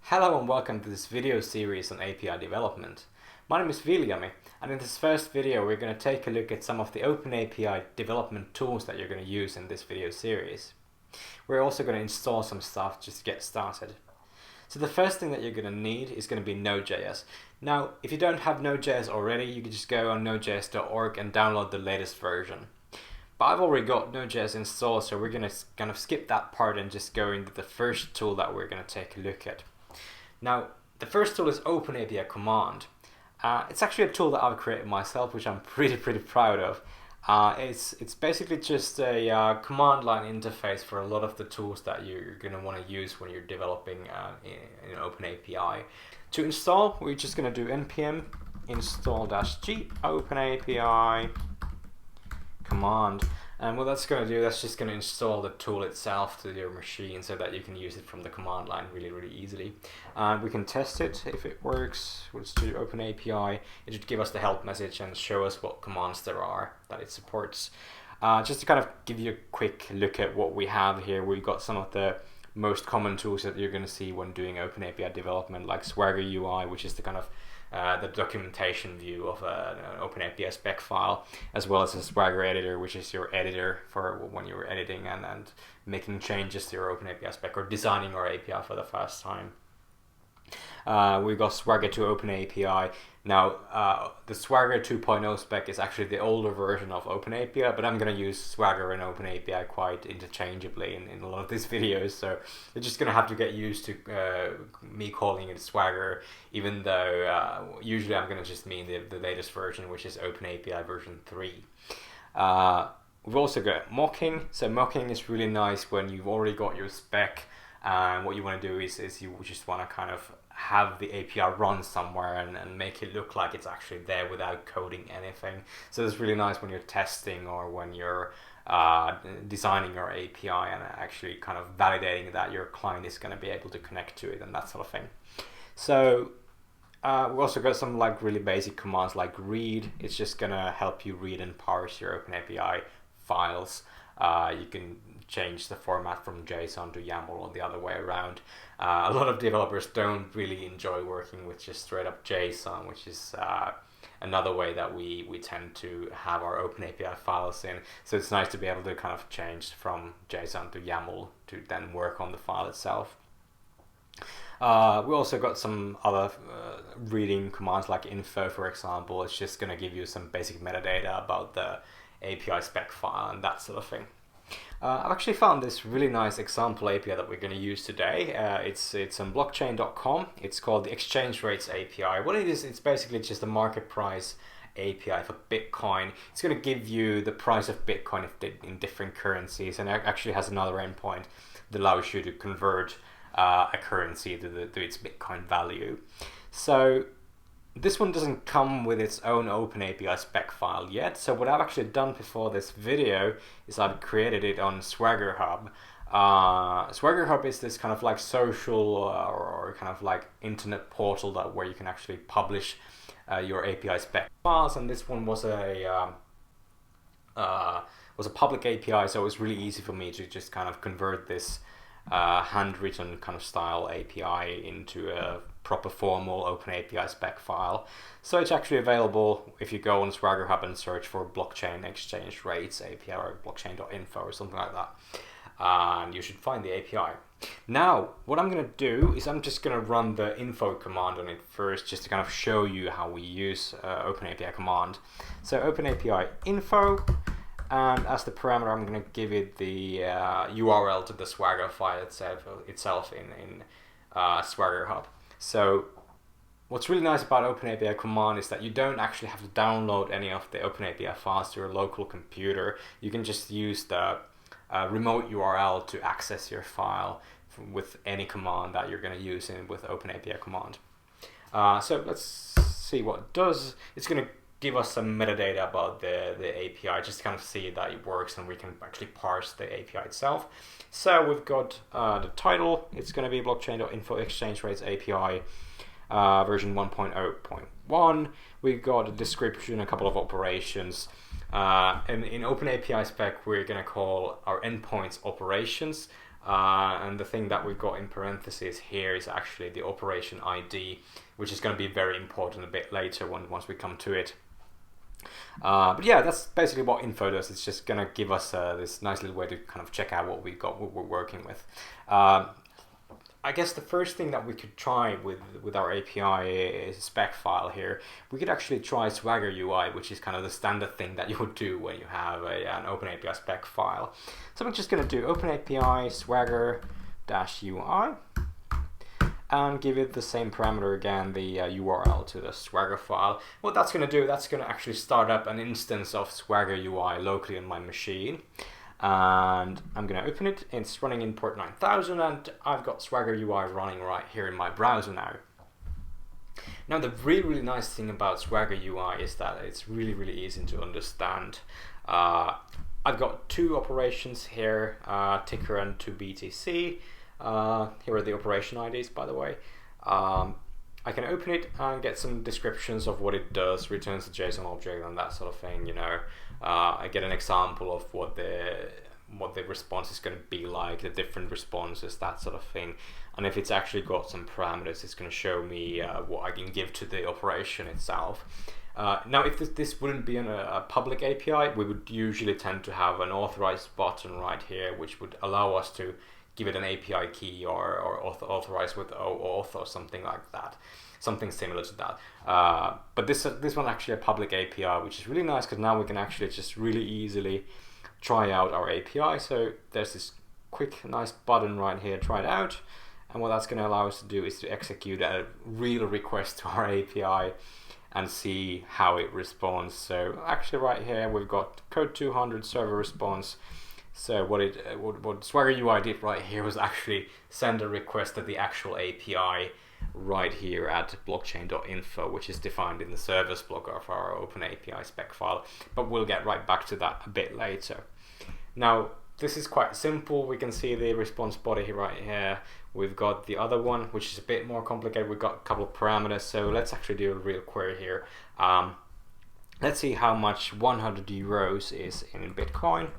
Hello and welcome to this video series on API development. My name is Viljami, and in this first video we're going to take a look at some of the OpenAPI development tools that you're going to use in this video series. We're also going to install some stuff just to get started. So the first thing that you're going to need is going to be Node.js. Now, if you don't have Node.js already, you can just go on nodejs.org and download the latest version. But I've already got Node.js installed, so we're going to kind of skip that part and just go into the first tool that we're going to take a look at. Now, the first tool is openapicmd. It's actually a tool that I've created myself, which I'm pretty proud of. It's basically just a command line interface for a lot of the tools that you're going to want to use when you're developing in OpenAPI. To install, we're just going to do npm install-g openapi command. And what that's going to do, that's just going to install the tool itself to your machine so that you can use it from the command line really easily. And we can test it if it works. We'll just do OpenAPI. It should give us the help message and show us what commands there are that it supports. Just to kind of give you a quick look at what we have here, we've got some of the most common tools that you're going to see when doing OpenAPI development, like Swagger UI, which is the kind of the documentation view of an OpenAPI spec file, as well as a Swagger editor, which is your editor for when you're editing and making changes to your OpenAPI spec or designing your API for the first time. We've got Swagger to OpenAPI. Now, the Swagger 2.0 spec is actually the older version of OpenAPI, but I'm going to use Swagger and OpenAPI quite interchangeably in a lot of these videos, so you're just going to have to get used to me calling it Swagger, even though usually I'm going to just mean the latest version, which is OpenAPI version 3. We've also got mocking. So mocking is really nice when you've already got your spec. What you want to do is you just want to kind of have the API run somewhere and make it look like it's actually there without coding anything. So it's really nice when you're testing or when you're designing your API and actually kind of validating that your client is going to be able to connect to it and that sort of thing. So we also got some like really basic commands like read. It's just going to help you read and parse your OpenAPI files. You can change the format from JSON to YAML or the other way around. A lot of developers don't really enjoy working with just straight up JSON, which is another way that we tend to have our OpenAPI files in. So it's nice to be able to kind of change from JSON to YAML to then work on the file itself. We also got some other reading commands like info, for example. It's just going to give you some basic metadata about the API spec file and that sort of thing. I've actually found this really nice example API that we're going to use today. It's on blockchain.com. It's called the Exchange Rates API. What it is, it's basically just a market price API for Bitcoin. It's going to give you the price of Bitcoin in different currencies, and it actually has another endpoint that allows you to convert a currency to its Bitcoin value. So this one doesn't come with its own OpenAPI spec file yet, so what I've actually done before this video is I've created it on Swagger Hub. Swagger Hub is this kind of like social or kind of like internet portal where you can actually publish your API spec files, and this one was a public API, so it was really easy for me to just kind of convert this handwritten kind of style API into a proper formal OpenAPI spec file. So it's actually available if you go on Swagger Hub and search for blockchain exchange rates API or blockchain.info or something like that, and you should find the API. Now what I'm going to do is I'm just going to run the info command on it first, just to kind of show you how we use OpenAPI command. So OpenAPI info, and as the parameter I'm going to give it the URL to the Swagger file itself in Swagger Hub. So what's really nice about OpenAPI command is that you don't actually have to download any of the OpenAPI files to your local computer. You can just use the remote URL to access your file with any command that you're going to use with OpenAPI command. So let's see what it does. It's going to give us some metadata about the API, just to kind of see that it works and we can actually parse the API itself. So we've got the title. It's going to be blockchain.info exchange rates API version 1.0.1. We've got a description, a couple of operations. And in OpenAPI spec, we're going to call our endpoints operations. and the thing that we've got in parentheses here is actually the operation ID, which is going to be very important a bit later once we come to it. But yeah, that's basically what info does. It's just going to give us this nice little way to kind of check out what we're working with. I guess the first thing that we could try with our API spec file here, we could actually try Swagger UI, which is kind of the standard thing that you would do when you have an OpenAPI spec file. So I'm just going to do OpenAPI Swagger-UI and give it the same parameter again, the URL to the Swagger file. What that's going to do, that's going to actually start up an instance of Swagger UI locally on my machine. And I'm going to open it. It's running in port 9000, and I've got Swagger UI running right here in my browser now. Now, the really nice thing about Swagger UI is that it's really easy to understand. I've got two operations here, ticker and toBTC. Here are the operation IDs, by the way. I can open it and get some descriptions of what it does, returns a JSON object and that sort of thing, you know. I get an example of what the response is going to be like, the different responses, that sort of thing. And if it's actually got some parameters, it's going to show me what I can give to the operation itself. Now, if this wouldn't be a public API, we would usually tend to have an authorized button right here, which would allow us to give it an API key or authorize with OAuth or something like that, something similar to that. But this one actually a public API, which is really nice because now we can actually just really easily try out our API. So there's this quick, nice button right here, try it out. And what that's going to allow us to do is to execute a real request to our API and see how it responds. So actually right here, we've got code 200 server response. So what Swagger UI did right here was actually send a request to the actual API right here at blockchain.info, which is defined in the service block of our OpenAPI spec file. But we'll get right back to that a bit later. Now, this is quite simple. We can see the response body right here. We've got the other one, which is a bit more complicated. We've got a couple of parameters. So let's actually do a real query here. Let's see how much 100 euros is in Bitcoin.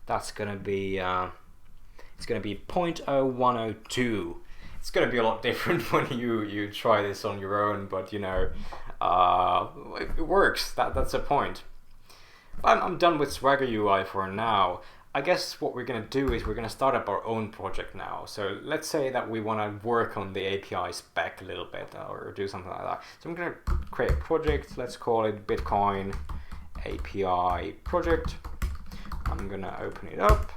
That's going to be, it's going to be 0.0102. It's going to be a lot different when you try this on your own, but you know, it works. That's the point. I'm done with Swagger UI for now. I guess what we're going to do is we're going to start up our own project now. So let's say that we want to work on the API spec a little bit or do something like that. So I'm going to create a project. Let's call it Bitcoin API project. I'm going to open it up.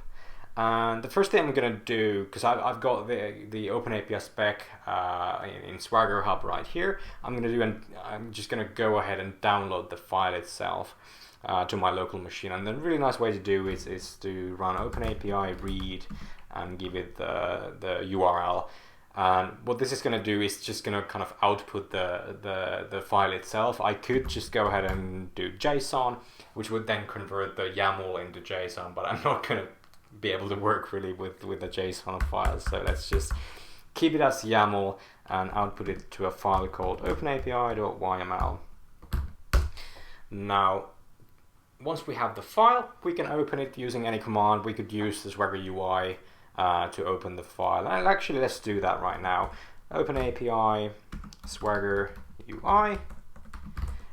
And the first thing I'm going to do, because I've got the OpenAPI spec in Swagger Hub right here, I'm just going to go ahead and download the file itself to my local machine. And the really nice way to do is to run OpenAPI read and give it the URL. And what this is going to do is just going to kind of output the file itself. I could just go ahead and do JSON, which would then convert the YAML into JSON, but I'm not going to be able to work really with the JSON file. So let's just keep it as YAML and output it to a file called openapi.yml. Now, once we have the file, we can open it using any command. We could use the Swagger UI to open the file. And actually, let's do that right now. OpenAPI Swagger UI.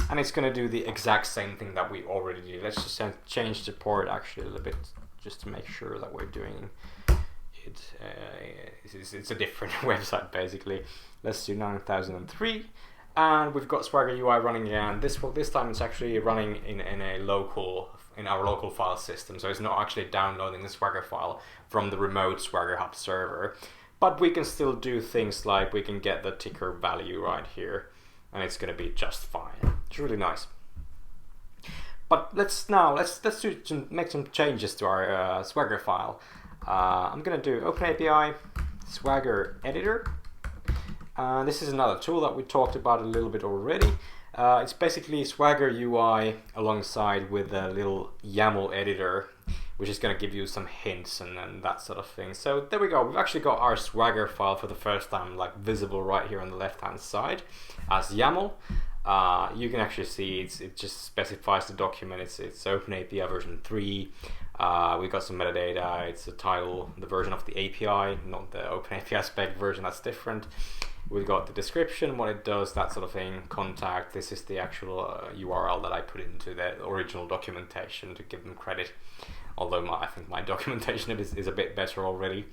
And it's going to do the exact same thing that we already did. Let's just change the port actually a little bit, just to make sure that we're doing it. It's a different website basically. Let's do 9003, and we've got Swagger UI running again. This time it's actually running in our local file system, so it's not actually downloading the Swagger file from the remote Swagger Hub server. But we can still do things like we can get the ticker value right here, and it's going to be just fine. It's really nice. But let's make some changes to our Swagger file. I'm going to do OpenAPI Swagger Editor. This is another tool that we talked about a little bit already. It's basically Swagger UI alongside with a little YAML editor, which is going to give you some hints and that sort of thing. So there we go. We've actually got our Swagger file for the first time, like visible right here on the left-hand side as YAML. You can actually see it just specifies the document. It's OpenAPI version 3. We got some metadata. It's the title, the version of the API, not the OpenAPI spec version. That's different. We've got the description, what it does, that sort of thing. Contact. This is the actual URL that I put into the original documentation to give them credit. Although I think my documentation is a bit better already.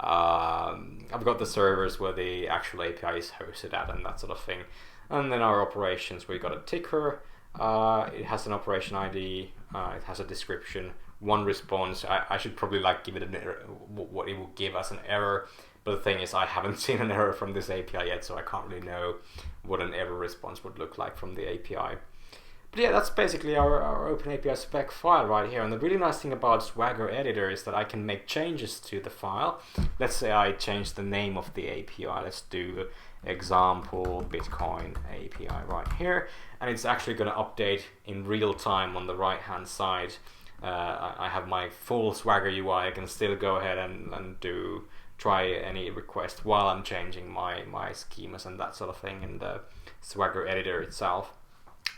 I've got the servers where the actual API is hosted at and that sort of thing. And then our operations, we got a ticker. It has an operation ID. It has a description. One response. I should probably give it an error, what it will give us an error. But the thing is, I haven't seen an error from this API yet, so I can't really know what an error response would look like from the API. But yeah, that's basically our OpenAPI spec file right here. And the really nice thing about Swagger Editor is that I can make changes to the file. Let's say I change the name of the API. Let's do example Bitcoin API right here. And it's actually going to update in real time on the right hand side. I have my full Swagger UI. I can still go ahead and try any request while I'm changing my schemas and that sort of thing in the Swagger Editor itself.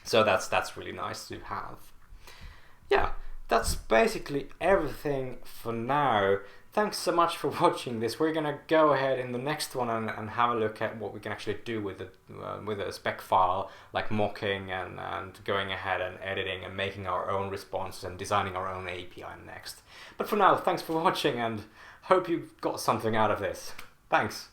So that's really nice to have. Yeah, that's basically everything for now. Thanks so much for watching this. We're gonna go ahead in the next one and have a look at what we can actually do with a spec file, like mocking and going ahead and editing and making our own responses and designing our own API next. But for now, thanks for watching and hope you got something out of this. Thanks.